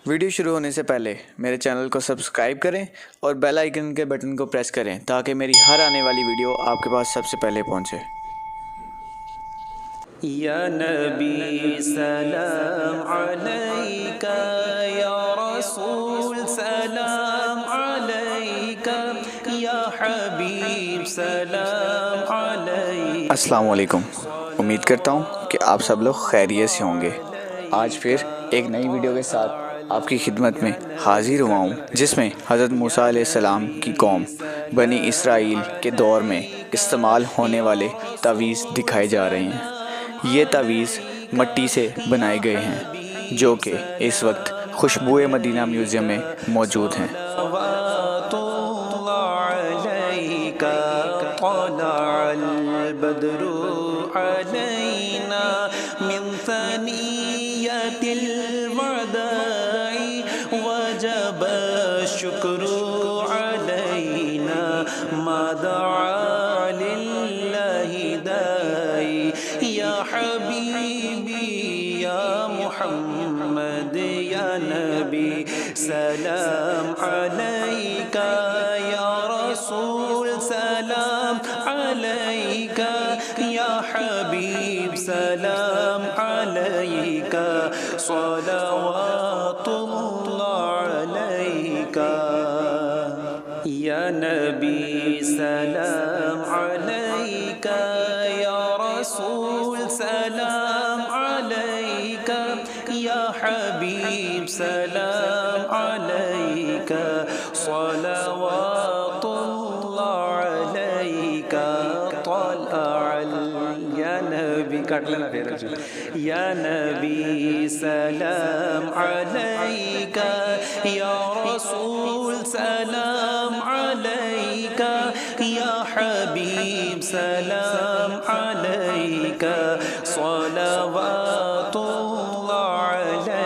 Video شروع ہونے سے پہلے میرے چینل کو سبسکرائب کریں اور بیل آئیکن کے بٹن کو پریس کریں تاکہ میری ہر آنے والی ویڈیو آپ کے پاس سب سے پہلے پہنچے۔ یا نبی سلام علیکہ، یا رسول سلام علیکہ، یا حبیب سلام علیکہ۔ السلام علیکم، امید کرتا ہوں کہ آپ سب لوگ خیریت سے ہوں گے۔ آج پھر ایک نئی ویڈیو کے ساتھ آپ کی خدمت میں حاضر ہوا ہوں، جس میں حضرت موسیٰ علیہ السلام کی قوم بنی اسرائیل کے دور میں استعمال ہونے والے تعویذ دکھائے جا رہے ہیں۔ یہ تعویذ مٹی سے بنائے گئے ہیں جو کہ اس وقت خوشبو-مدینہ میوزیم میں موجود ہیں۔ طلع البدر علينا من ثنية الوداع وجب الشكر علينا ما دعا لله داعي يا حبيبي يا محمد يا نبي سلام عليك يا رسول سلام عليك يا حبيب سلام عليك صلوات الله عليك يا نبي سلام عليك يا رسول سلام عليك يا حبيب سلام عليك صلوات الله عليك طلع يا نبي يا نبي سلام عليك يا رسول سلام عليك يا حبيب سلام عليك صلوات